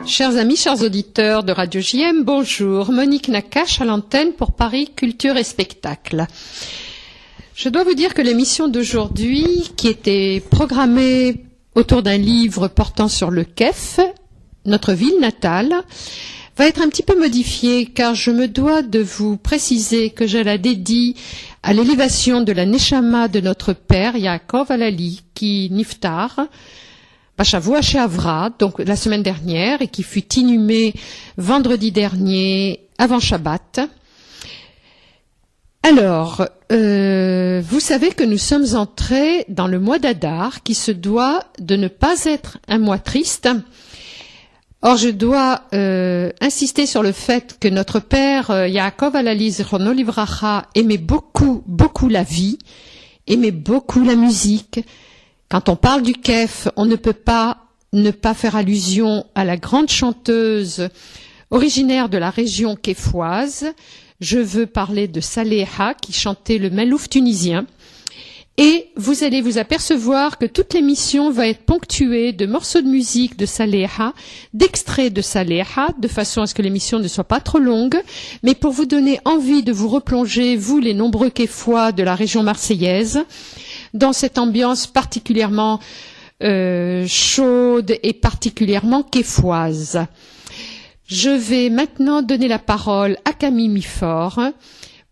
Chers amis, chers auditeurs de Radio JM, bonjour. Monique Nakache à l'antenne pour Paris Culture et Spectacle. Je dois vous dire que l'émission d'aujourd'hui, qui était programmée autour d'un livre portant sur le Kef, notre ville natale, va être un petit peu modifiée car je me dois de vous préciser que je la dédie à l'élévation de la Neshama de notre père Yaakov Alali, qui niftar, Bachavou chez Avra, donc la semaine dernière, et qui fut inhumé vendredi dernier avant Shabbat. Alors, vous savez que nous sommes entrés dans le mois d'Adar, qui se doit de ne pas être un mois triste. Or, je dois insister sur le fait que notre père Yaakov Alali Zichrono Livracha aimait beaucoup, beaucoup la vie, aimait beaucoup la musique. Quand on parle du Kef, on ne peut pas ne pas faire allusion à la grande chanteuse originaire de la région kéfoise. Je veux parler de Saleha qui chantait le Malouf tunisien. Et vous allez vous apercevoir que toute l'émission va être ponctuée de morceaux de musique de Saleha, d'extraits de Saleha, de façon à ce que l'émission ne soit pas trop longue, mais pour vous donner envie de vous replonger, vous les nombreux kéfois de la région marseillaise, dans cette ambiance particulièrement chaude et particulièrement kéfoise. Je vais maintenant donner la parole à Camille Mifort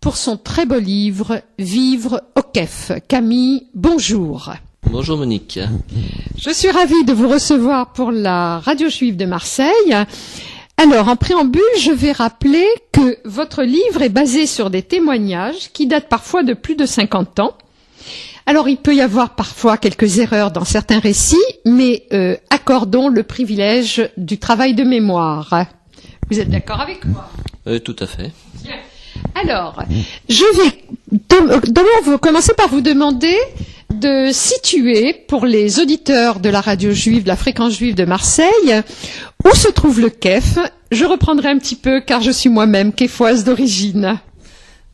pour son très beau livre « Vivre au Kef ». Camille, bonjour. Bonjour Monique. Je suis ravie de vous recevoir pour la Radio Juive de Marseille. Alors, en préambule, je vais rappeler que votre livre est basé sur des témoignages qui datent parfois de plus de 50 ans. Alors, il peut y avoir parfois quelques erreurs dans certains récits, mais accordons le privilège du travail de mémoire. Vous êtes d'accord avec moi ? Tout à fait. Bien. Alors, je vais commencer par vous demander de situer, pour les auditeurs de la radio juive, de la fréquence juive de Marseille, où se trouve le Kef. Je reprendrai un petit peu, car je suis moi-même kéfoise d'origine.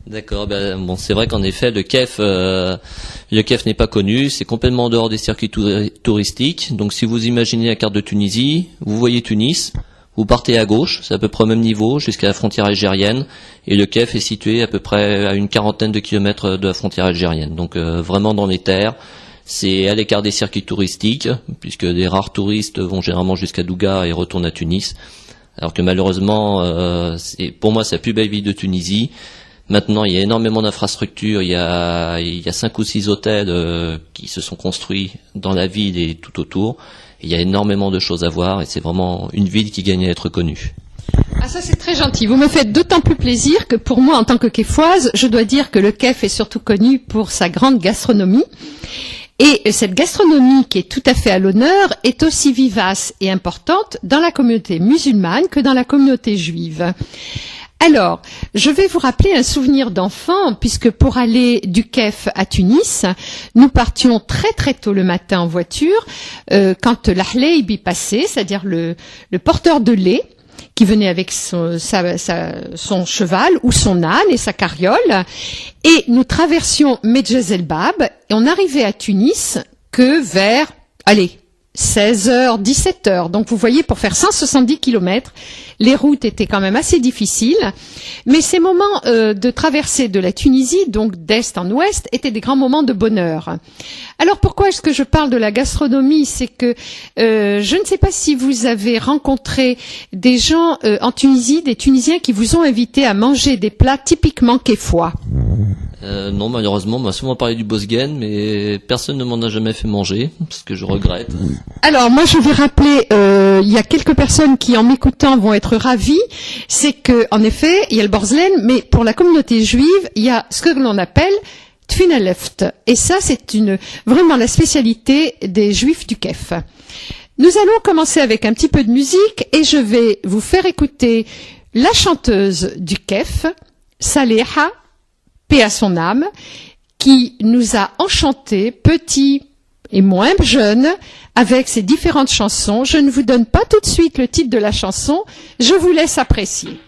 D'accord, bon, c'est vrai qu'en effet, le Kef n'est pas connu, c'est complètement en dehors des circuits touristiques. Donc si vous imaginez la carte de Tunisie, vous voyez Tunis, vous partez à gauche, c'est à peu près au même niveau, jusqu'à la frontière algérienne, et le Kef est situé à peu près à une quarantaine de kilomètres de la frontière algérienne. Donc vraiment dans les terres, c'est à l'écart des circuits touristiques, puisque des rares touristes vont généralement jusqu'à Douga et retournent à Tunis. Alors que malheureusement, pour moi, c'est la plus belle ville de Tunisie. Maintenant, il y a énormément d'infrastructures, il y a 5 ou 6 hôtels qui se sont construits dans la ville et tout autour. Et il y a énormément de choses à voir et c'est vraiment une ville qui gagne à être connue. Ah, ça c'est très gentil. Vous me faites d'autant plus plaisir que pour moi, en tant que kéfoise, je dois dire que le Kef est surtout connu pour sa grande gastronomie. Et cette gastronomie qui est tout à fait à l'honneur est aussi vivace et importante dans la communauté musulmane que dans la communauté juive. Alors, je vais vous rappeler un souvenir d'enfant, puisque pour aller du Kef à Tunis, nous partions très très tôt le matin en voiture, quand l'Ahleib passait, c'est-à-dire le porteur de lait, qui venait avec son cheval ou son âne et sa carriole, et nous traversions Medjez El Bab, et on arrivait à Tunis que vers, 16h, 17h. Donc vous voyez, pour faire 170 km, les routes étaient quand même assez difficiles. Mais ces moments de traversée de la Tunisie, donc d'est en ouest, étaient des grands moments de bonheur. Alors pourquoi est-ce que je parle de la gastronomie ? C'est que je ne sais pas si vous avez rencontré des gens en Tunisie, des Tunisiens qui vous ont invité à manger des plats typiquement kéfois. Non, malheureusement, on m'a souvent parlé du bosgen, mais personne ne m'en a jamais fait manger, ce que je regrette. Alors, moi, je vais rappeler, il y a quelques personnes qui, en m'écoutant, vont être ravies. C'est que, en effet, il y a le borzlen, mais pour la communauté juive, il y a ce que l'on appelle tfinaleft. Et ça, c'est vraiment la spécialité des juifs du Kef. Nous allons commencer avec un petit peu de musique et je vais vous faire écouter la chanteuse du Kef, Saleha, paix à son âme, qui nous a enchantés, petits et moins jeunes, avec ses différentes chansons. Je ne vous donne pas tout de suite le titre de la chanson, je vous laisse apprécier.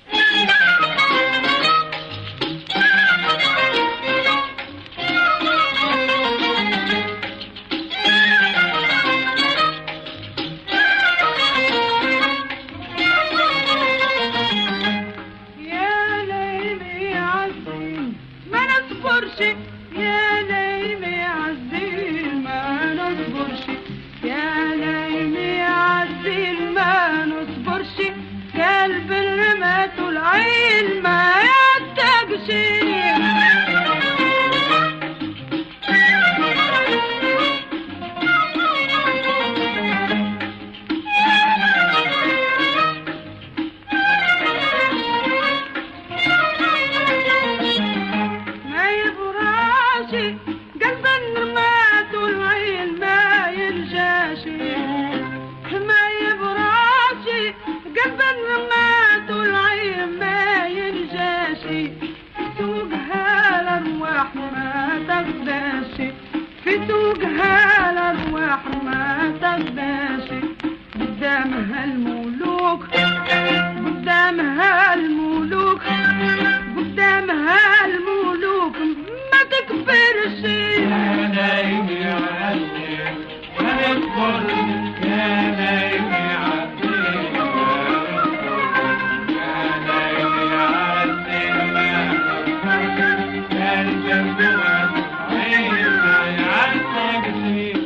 العين ما يحتاج شيء. ما يبراشي قلب النرمات والعين ما يرجاشي. ما يبراشي قلب النرمات والعين ما يرجاشي. في سوقها الأرواح ما تغداشي. في سوقها الأرواح ما تغداشي. قدامها الملوك قدامها الملوك قدامها الملوك ما تكبرش. يا نايم يا عزيز ما يكبر يا نايم يا عزيز يا نايم يا عزيز ما يكبر يا الجنب والعين ما يعزيز.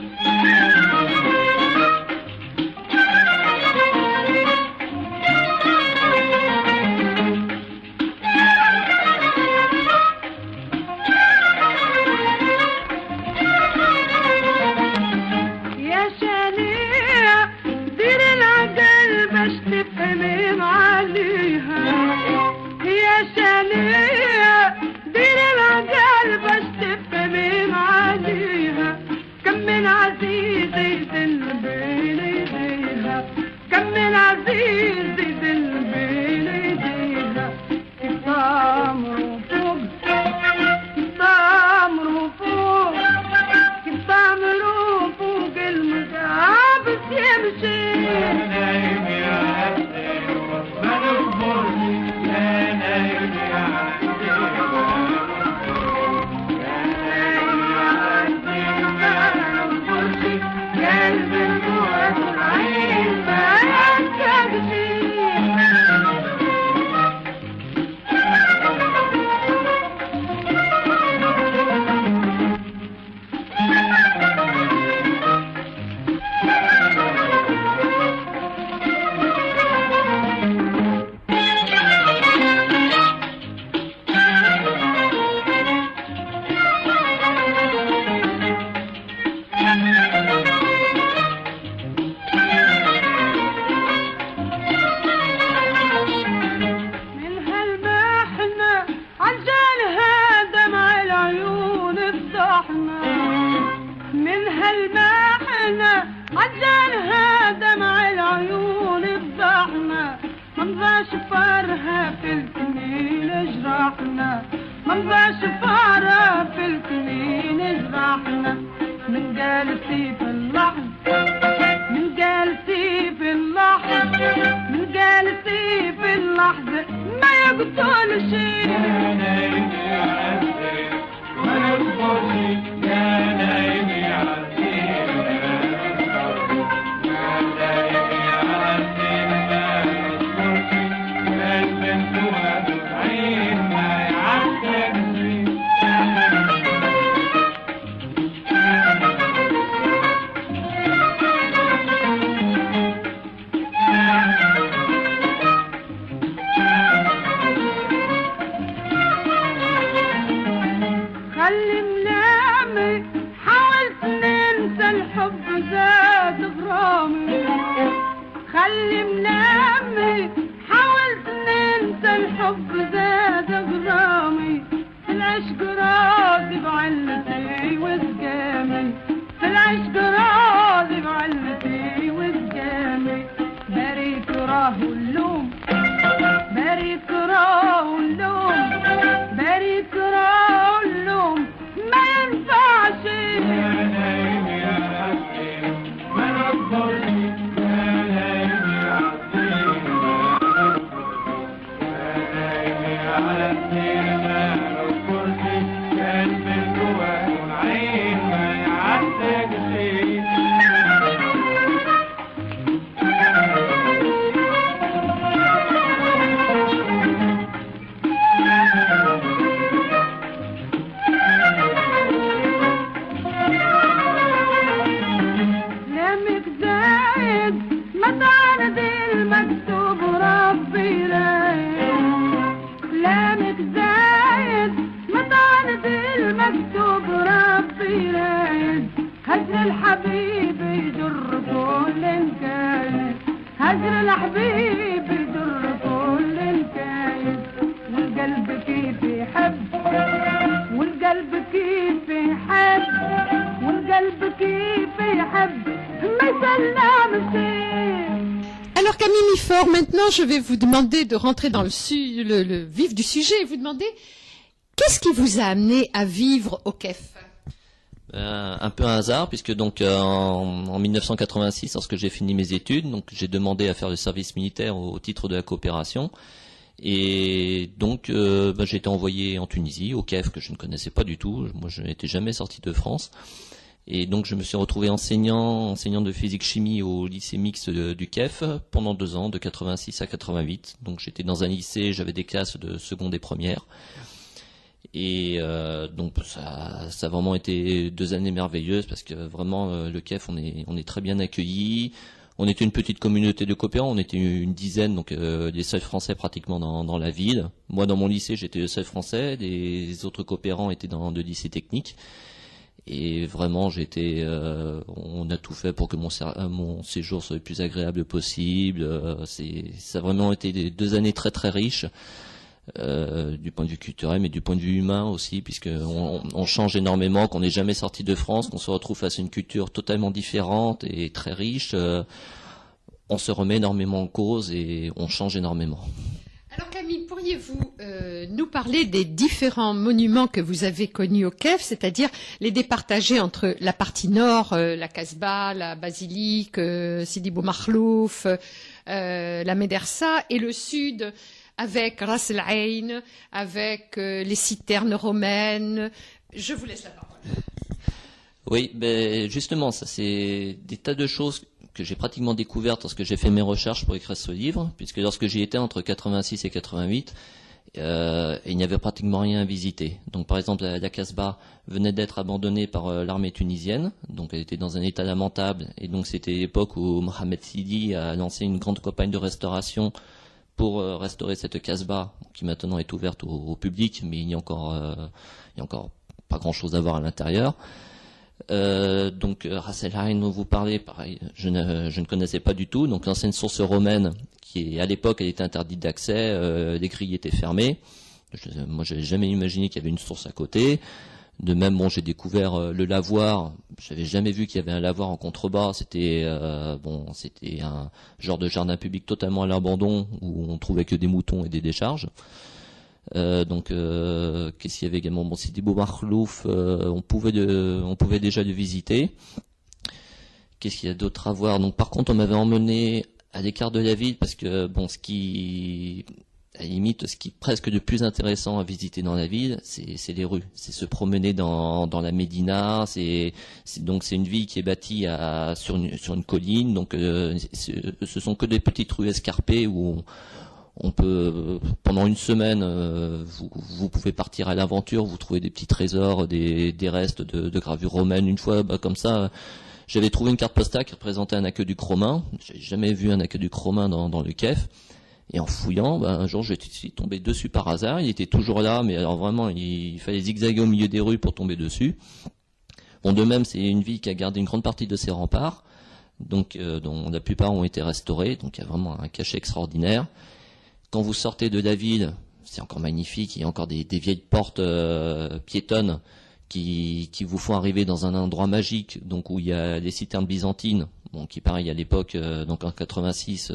يا شانية دير العقل باش تفهمين عليها. يا شانية دير العقل باش تفهمين عليها. كم من عزيز يدل بين ايديها. كم من عزيز يدل بين ايديها. كيف تامروا فوق كيف تامروا فوق كيف تامروا فوق المجابس يمشي. يا نايم يا عزيز ما يكبر يا نايم يا عزيز يا نايم يا عزيز ما يكبر قلب الجوع والعين ما يحتاج شيء. من هالمحنة عالجالها دمع العيون الضحمة. من هالمحنة عالجالها دمع العيون الضحمة. منضاش فارها في الكنين جراحنا. منضاش فارها في الكنين جراحنا. من جالسي في اللحظة من جالسي في اللحظة من جالسي في اللحظة ما يقتل شيء. يا نايم يا عزيز ما يكبر يا نايم يا عزيز يا نايم يا عزيز ما يكبر يا البنت والعين ما يعزيز. خلي منامي حاولت ننسى الحب زاد غرامي. خلي منامي حاولت ننسى الحب زاد غرامي. في العشق راضي بعلتي وسقامي. في العشق راضي بعلتي وسقامي. بريك راه اللوم بريك راه اللوم بريك راه اللوم ما ينفعش. يا نايم يا عزيز ما يكبر يا نايم يا عزيز يا نايم يا عزيز ما يكبر يا البنت والعين ما يعزيز. هجر الحبيب يضر كل الكايد والقلب كيف يحب والقلب كيف يحب والقلب كيف يحب ما يسلم شيء. Alors Camille Mifort, maintenant je vais vous demander de rentrer dans le vif du sujet et vous demander qu'est-ce qui vous a amené à vivre au KEF? Un peu un hasard, puisque donc en 1986, lorsque j'ai fini mes études, donc j'ai demandé à faire le service militaire au titre de la coopération. Et donc j'ai été envoyé en Tunisie, au KEF, que je ne connaissais pas du tout. Moi, je n'étais jamais sorti de France. Et donc je me suis retrouvé enseignant de physique-chimie au lycée mixte du KEF pendant 2 ans, de 86 à 88. Donc j'étais dans un lycée, j'avais des classes de seconde et première. Et donc ça a vraiment été 2 années merveilleuses, parce que vraiment le KEF, on est très bien accueillis. On était une petite communauté de coopérants, on était une dizaine, donc des seuls Français pratiquement dans la ville. Moi, dans mon lycée, j'étais le seul Français, les autres coopérants étaient dans le lycée technique. Et vraiment, on a tout fait pour que mon séjour soit le plus agréable possible. Ça a vraiment été 2 années très très riches, du point de vue culturel, mais du point de vue humain aussi, puisque on change énormément, qu'on n'est jamais sorti de France, qu'on se retrouve face à une culture totalement différente et très riche. On se remet énormément en cause et on change énormément. Alors Camille, pourriez-vous nous parler des différents monuments que vous avez connus au KEF, c'est-à-dire les départager entre la partie nord, la Casbah, la basilique, Sidi Bou Makhlouf, la Médersa, et le sud avec Ras El Ain, avec les citernes romaines. Je vous laisse la parole. Oui, ben justement, ça c'est des tas de choses que j'ai pratiquement découvertes lorsque j'ai fait mes recherches pour écrire ce livre, puisque lorsque j'y étais entre 86 et 88, il n'y avait pratiquement rien à visiter. Donc par exemple, la Casbah venait d'être abandonnée par l'armée tunisienne, donc elle était dans un état lamentable, et donc c'était l'époque où Mohamed Sidi a lancé une grande campagne de restauration pour restaurer cette Casbah, qui maintenant est ouverte au public, mais il y a encore pas grand-chose à voir à l'intérieur. Donc Ras El Ain dont vous parlez, pareil, je ne connaissais pas du tout. Donc l'ancienne source romaine, qui à l'époque elle était interdite d'accès, les grilles étaient fermées. Moi j'avais jamais imaginé qu'il y avait une source à côté. De même, bon, j'ai découvert le lavoir. J'avais jamais vu qu'il y avait un lavoir en contrebas. C'était c'était un genre de jardin public totalement à l'abandon, où on trouvait que des moutons et des décharges. Qu'est-ce qu'il y avait également? Bon, Sidi Bou Makhlouf, on pouvait déjà le visiter. Qu'est-ce qu'il y a d'autre à voir? Donc, par contre, on m'avait emmené à l'écart de la ville, parce que bon, à la limite, ce qui est presque le plus intéressant à visiter dans la ville, c'est les rues. C'est se promener dans la Médina. C'est une ville qui est bâtie sur une colline. Donc, ce sont que des petites rues escarpées où on peut, pendant une semaine, vous pouvez partir à l'aventure, vous trouvez des petits trésors, des restes de gravures romaines. Une fois, comme ça, j'avais trouvé une carte postale qui représentait un aqueduc romain. J'avais jamais vu un aqueduc romain dans le KEF. Et en fouillant, un jour, je suis tombé dessus par hasard. Il était toujours là, mais alors vraiment, il fallait zigzaguer au milieu des rues pour tomber dessus. Bon, de même, c'est une ville qui a gardé une grande partie de ses remparts, donc dont la plupart ont été restaurés. Donc, il y a vraiment un cachet extraordinaire. Quand vous sortez de la ville, c'est encore magnifique. Il y a encore des vieilles portes piétonnes qui vous font arriver dans un endroit magique, donc où il y a les citernes byzantines, bon, qui pareil à l'époque, donc en 86,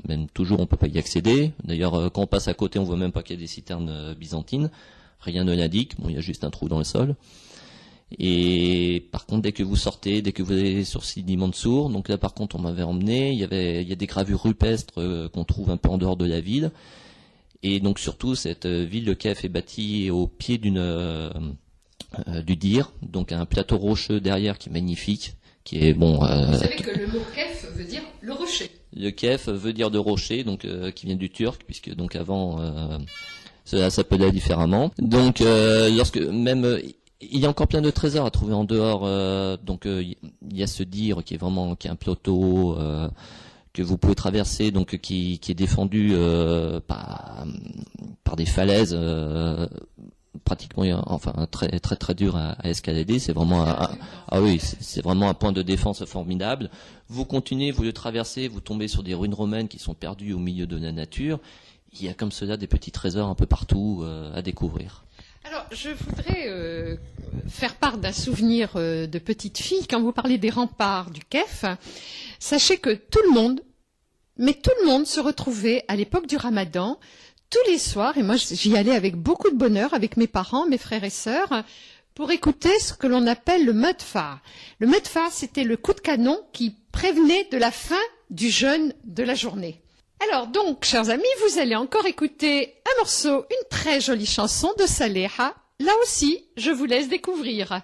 même toujours on peut pas y accéder. D'ailleurs, quand on passe à côté, on voit même pas qu'il y a des citernes byzantines. Rien ne l'indique. Bon, il y a juste un trou dans le sol. Et par contre, dès que vous sortez, dès que vous allez sur Sidi Mansour, donc là par contre on m'avait emmené, il y a des gravures rupestres qu'on trouve un peu en dehors de la ville. Et donc surtout, cette ville de KEF est bâtie au pied du Dir, donc un plateau rocheux derrière qui est magnifique, qui est bon. Vous savez que le mot KEF veut dire le rocher. Le KEF veut dire de rocher, donc qui vient du turc, puisque donc avant cela s'appelait différemment. Donc lorsque même il y a encore plein de trésors à trouver en dehors. Il y a ce Dir qui est un plateau que vous pouvez traverser, donc qui est défendu par des falaises pratiquement, enfin, très très très dur à escalader. C'est vraiment ah oui, c'est vraiment un point de défense formidable. Vous continuez, vous le traversez, vous tombez sur des ruines romaines qui sont perdues au milieu de la nature. Il y a comme cela des petits trésors un peu partout à découvrir. Alors, je voudrais faire part d'un souvenir de petite fille. Quand vous parlez des remparts du Kef, sachez que tout le monde se retrouvait à l'époque du Ramadan, tous les soirs, et moi j'y allais avec beaucoup de bonheur, avec mes parents, mes frères et sœurs, pour écouter ce que l'on appelle le Medfa. Le Medfa, c'était le coup de canon qui prévenait de la fin du jeûne de la journée. Alors donc, chers amis, vous allez encore écouter un morceau, une très jolie chanson de Saleha. Là aussi, je vous laisse découvrir.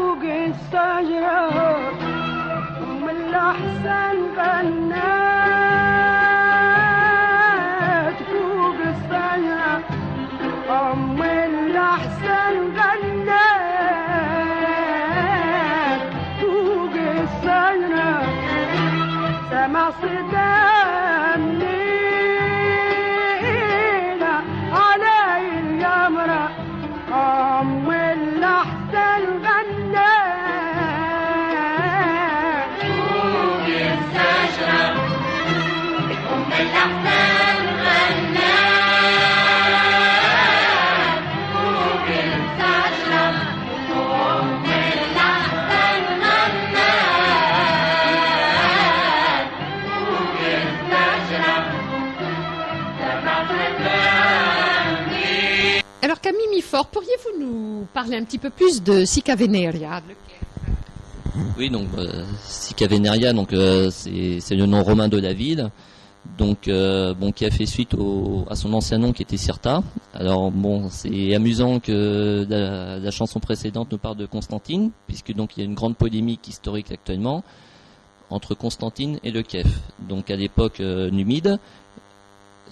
فوق الشجرة أم الأحسن غنات فوق الشجرة أم الأحسن غنات فوق الشجرة سمع صدى منينا علي الجمرة أم الأحسن غنات فوق الشجرة أم الأحسن غنات فوق الشجرة أم الأحسن غنات فوق الشجرة سمع صدى Alors Camille Mifort, pourriez-vous nous parler un petit peu plus de Sica Veneria, le Kef? Oui, donc Sica Veneria, donc c'est le nom romain de la ville, donc qui a fait suite à son ancien nom qui était Cirta. Alors bon, c'est amusant que la chanson précédente nous parle de Constantine, puisque donc il y a une grande polémique historique actuellement entre Constantine et le Kef. Donc à l'époque numide,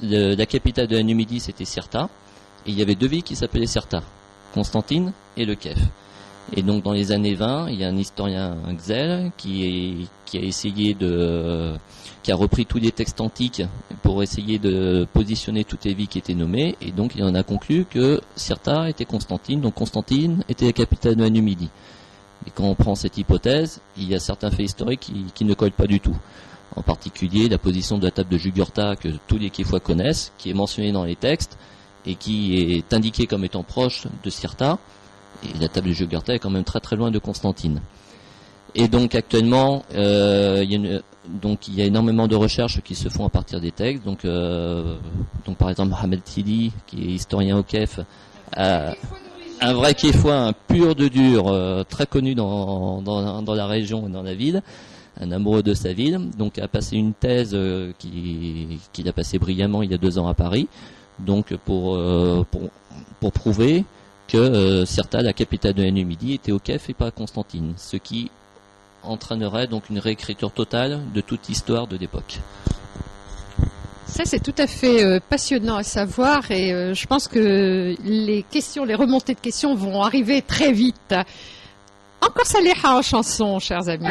la capitale de la Numidie c'était Cirta. Et il y avait deux villes qui s'appelaient Cirta, Constantine et le Kef. Et donc dans les années 20, il y a un historien Xel qui a repris tous les textes antiques pour essayer de positionner toutes les villes qui étaient nommées. Et donc il en a conclu que Cirta était Constantine, donc Constantine était la capitale de la Numidie. Et quand on prend cette hypothèse, il y a certains faits historiques qui ne collent pas du tout. En particulier la position de la table de Jugurtha que tous les Kéfois connaissent, qui est mentionnée dans les textes, et qui est indiqué comme étant proche de Cirta, et la table de Jugurtha est quand même très très loin de Constantine. Et donc actuellement, il y a énormément de recherches qui se font à partir des textes. Donc par exemple Mohamed Sidi, qui est historien au Kef, un vrai Kéfois, un pur de dur, très connu dans la région et dans la ville, un amoureux de sa ville, donc a passé une thèse qu'il a passé brillamment il y a 2 ans à Paris. Donc pour prouver que Cirta, la capitale de la Numidie, était au Kef et pas à Constantine, ce qui entraînerait donc une réécriture totale de toute l'histoire de l'époque. Ça, c'est tout à fait passionnant à savoir et je pense que les remontées de questions vont arriver très vite. Encore Saleha en chanson, chers amis.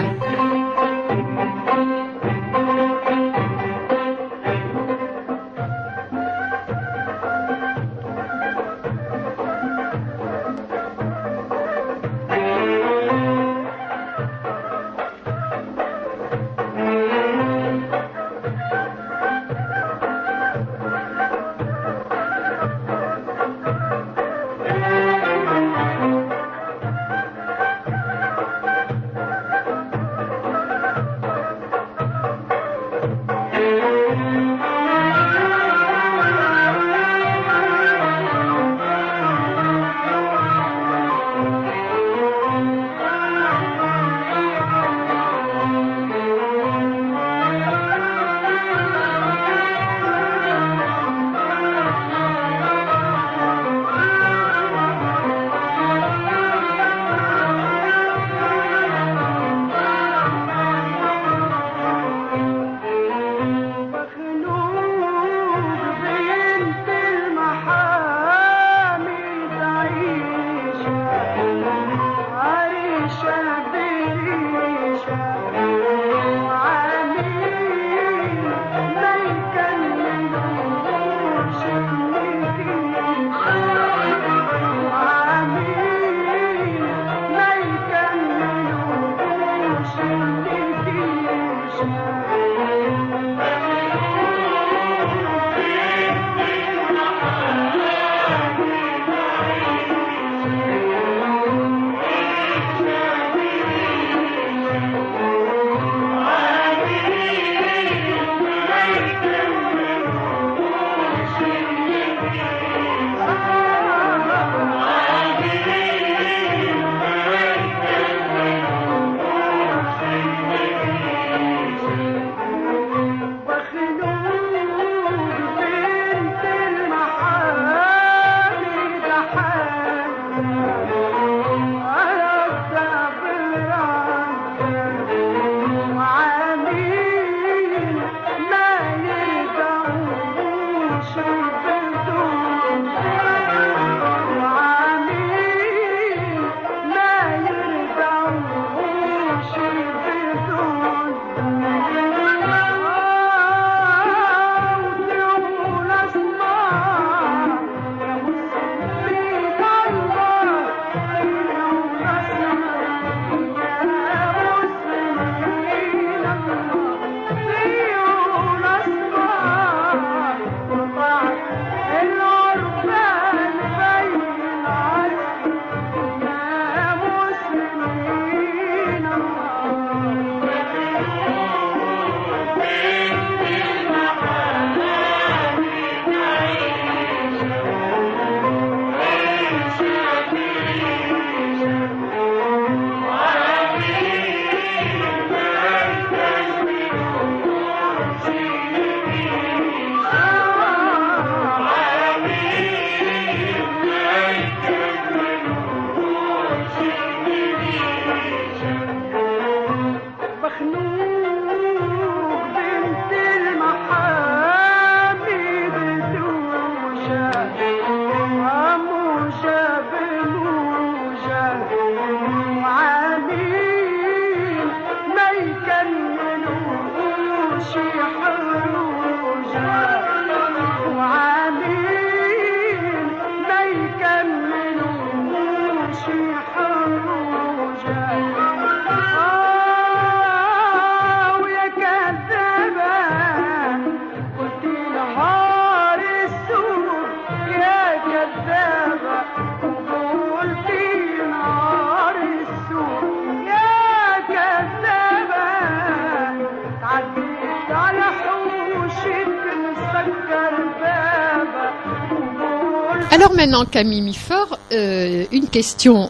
Alors maintenant, Camille Miffort, une question,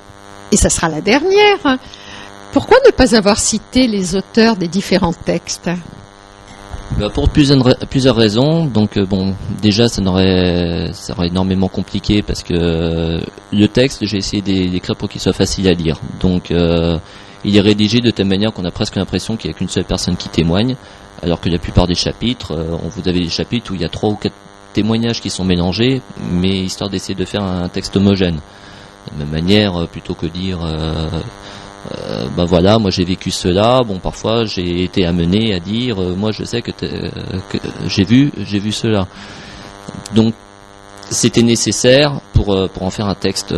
et ça sera la dernière. Pourquoi ne pas avoir cité les auteurs des différents textes? Bah, pour plusieurs raisons. Donc déjà ça aurait énormément compliqué parce que le texte, j'ai essayé d'écrire pour qu'il soit facile à lire. Donc il est rédigé de telle manière qu'on a presque l'impression qu'il n'y a qu'une seule personne qui témoigne, alors que la plupart des chapitres, vous avez des chapitres où il y a 3 ou 4 témoignages qui sont mélangés, mais histoire d'essayer de faire un texte homogène. De la même manière, plutôt que dire ben voilà, moi j'ai vécu cela. Bon, parfois j'ai été amené à dire, moi je sais que j'ai vu cela. Donc c'était nécessaire pour en faire un texte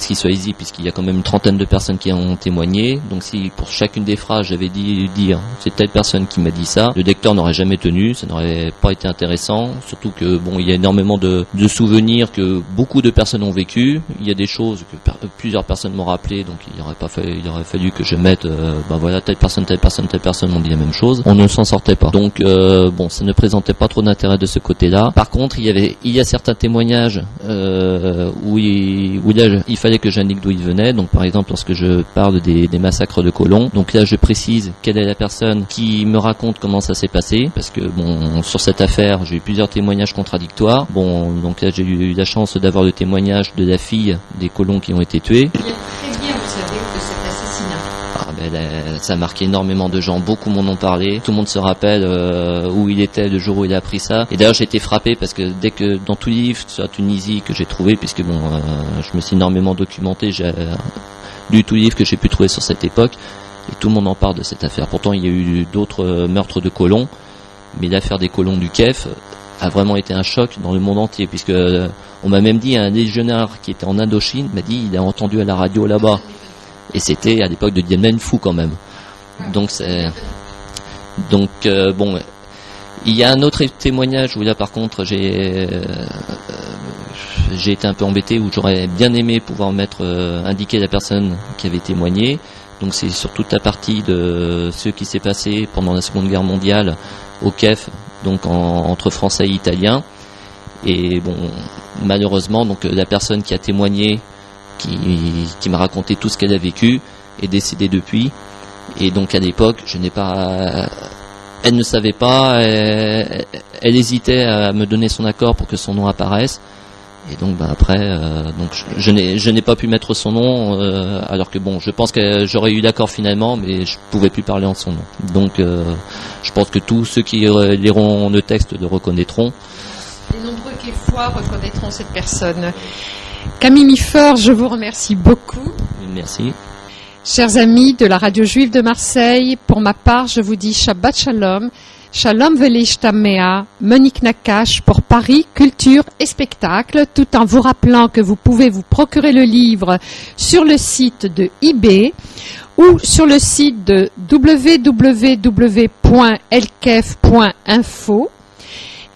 qui soit easy, puisqu'il y a quand même une trentaine de personnes qui ont témoigné. Donc si pour chacune des phrases j'avais dire c'est telle personne qui m'a dit ça, le lecteur n'aurait jamais tenu, ça n'aurait pas été intéressant. Surtout que bon, il y a énormément de souvenirs que beaucoup de personnes ont vécu. Il y a des choses que plusieurs personnes m'ont rappelé, donc il aurait fallu que je mette ben voilà, telle personne ont dit la même chose. On ne s'en sortait pas. Donc bon, ça ne présentait pas trop d'intérêt de ce côté-là. Par contre, il y a certains témoignages où là, il fallait que j'indique d'où il venait. Donc par exemple, lorsque je parle des massacres de colons, donc là je précise quelle est la personne qui me raconte comment ça s'est passé, parce que bon, sur cette affaire j'ai eu plusieurs témoignages contradictoires. Bon, donc là j'ai eu la chance d'avoir le témoignage de la fille des colons qui ont été tués. Très bien, vous savez, de cet assassinat. Ça a marqué énormément de gens, beaucoup m'en ont parlé, tout le monde se rappelle où il était le jour où il a appris ça. Et d'ailleurs j'ai été frappé parce que dès que dans tous les livres sur la Tunisie que j'ai trouvé, puisque bon, je me suis énormément documenté, j'ai lu tous les livres que j'ai pu trouver sur cette époque, et tout le monde en parle de cette affaire. Pourtant il y a eu d'autres meurtres de colons, mais l'affaire des colons du Kef a vraiment été un choc dans le monde entier, puisque on m'a même dit, un légionnaire qui était en Indochine m'a dit il a entendu à la radio là-bas. Et c'était à l'époque de Dien Bien Phu quand même. Donc bon, il y a un autre témoignage où là par contre j'ai été un peu embêté, où j'aurais bien aimé pouvoir indiquer la personne qui avait témoigné. Donc c'est sur toute la partie de ce qui s'est passé pendant la Seconde Guerre mondiale au Kef, donc entre Français et Italiens. Et bon, malheureusement, donc la personne qui a témoigné, qui m'a raconté tout ce qu'elle a vécu, est décédée depuis. Et donc à l'époque, elle ne savait pas, elle hésitait à me donner son accord pour que son nom apparaisse. Et donc après, donc je n'ai pas pu mettre son nom, alors que bon, je pense que j'aurais eu l'accord finalement, mais je pouvais plus parler en son nom. Donc je pense que tous ceux qui liront le texte le reconnaîtront. Les nombreux Quéfois reconnaîtront cette personne. Camille Miffort, je vous remercie beaucoup. Merci. Chers amis de la Radio Juive de Marseille, pour ma part, je vous dis Shabbat Shalom, Shalom Velishtamea, Monique Nakache pour Paris, Culture et Spectacle, tout en vous rappelant que vous pouvez vous procurer le livre sur le site de eBay ou sur le site de www.elkef.info.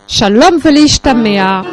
Shalom Velishtamea.